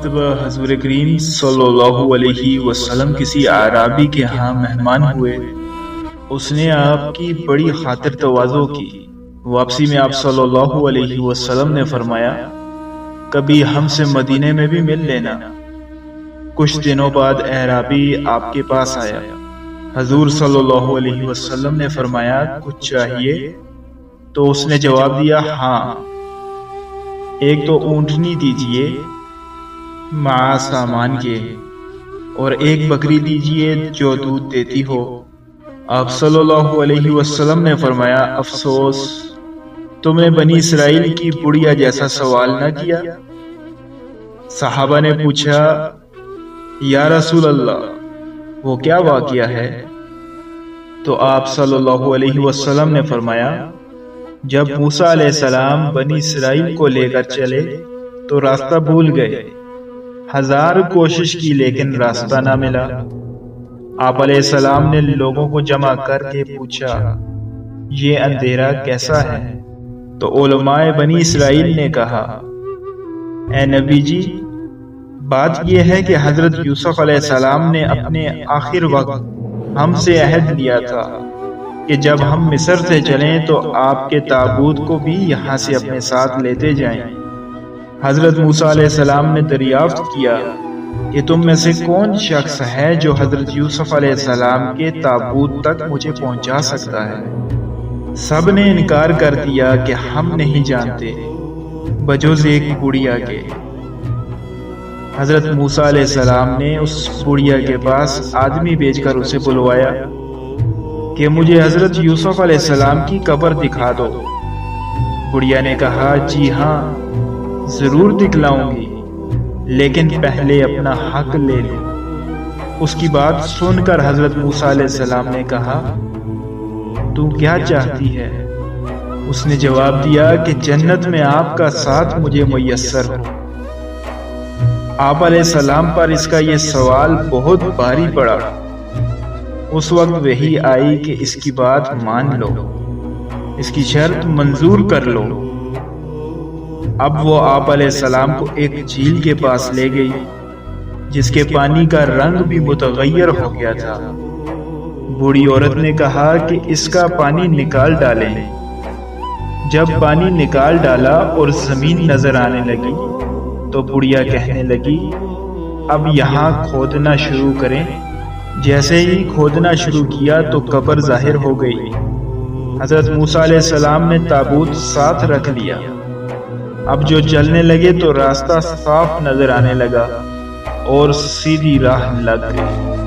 مرتبہ حضور کریم صلی اللہ علیہ وسلم کسی اعرابی کے ہاں مہمان ہوئے۔ اس نے آپ کی بڑی خاطر تواضع کی۔ واپسی میں آپ صلی اللہ علیہ وسلم نے فرمایا، کبھی ہم سے مدینے میں بھی مل لینا۔ کچھ دنوں بعد اعرابی آپ کے پاس آیا۔ حضور صلی اللہ علیہ وسلم نے فرمایا، کچھ چاہیے؟ تو اس نے جواب دیا، ہاں، ایک تو اونٹنی دیجئے مع سامان کے، اور ایک بکری دیجئے جو دودھ دیتی ہو۔ آپ صلی اللہ علیہ وسلم نے فرمایا، افسوس تم نے بنی اسرائیل کی بڑیا جیسا سوال نہ کیا۔ صحابہ نے پوچھا، یا رسول اللہ وہ کیا واقعہ ہے؟ تو آپ صلی اللہ علیہ وسلم نے فرمایا، جب موسیٰ علیہ السلام بنی اسرائیل کو لے کر چلے تو راستہ بھول گئے، 1000 کوشش کی لیکن راستہ نہ ملا۔ آپ علیہ السلام نے لوگوں کو جمع کر کے پوچھا، یہ اندھیرا کیسا ہے؟ تو علماء بنی اسرائیل نے کہا، اے نبی جی، بات یہ ہے کہ حضرت یوسف علیہ السلام نے اپنے آخر وقت ہم سے عہد لیا تھا کہ جب ہم مصر سے چلیں تو آپ کے تابوت کو بھی یہاں سے اپنے ساتھ لیتے جائیں۔ حضرت موسیٰ علیہ السلام نے دریافت کیا کہ تم میں سے کون شخص ہے جو حضرت یوسف علیہ السلام کے تابوت تک مجھے پہنچا سکتا ہے؟ سب نے انکار کر دیا کہ ہم نہیں جانتے بجز ایک بڑیا کے۔ حضرت موسیٰ علیہ السلام نے اس بڑیا کے پاس آدمی بھیج کر اسے بلوایا کہ مجھے حضرت یوسف علیہ السلام کی قبر دکھا دو۔ بڑیا نے کہا، جی ہاں، ضرور دکھلاؤں گی، لیکن پہلے اپنا حق لے لو۔ اس کی بات سن کر حضرت موسیٰ علیہ السلام نے کہا، تو کیا چاہتی ہے؟ اس نے جواب دیا کہ جنت میں آپ کا ساتھ مجھے میسر ہو۔ آپ علیہ السلام پر اس کا یہ سوال بہت بھاری پڑا۔ اس وقت وحی آئی کہ اس کی بات مان لو، اس کی شرط منظور کر لو۔ اب وہ آپ علیہ السلام کو ایک جھیل کے پاس لے گئی جس کے پانی کا رنگ بھی متغیر ہو گیا تھا۔ بوڑھی عورت نے کہا کہ اس کا پانی نکال ڈالیں۔ جب پانی نکال ڈالا اور زمین نظر آنے لگی تو بڑھیا کہنے لگی، اب یہاں کھودنا شروع کریں۔ جیسے ہی کھودنا شروع کیا تو قبر ظاہر ہو گئی۔ حضرت موسیٰ علیہ السلام نے تابوت ساتھ رکھ لیا۔ اب جو چلنے لگے تو راستہ صاف نظر آنے لگا اور سیدھی راہ لگ گئی۔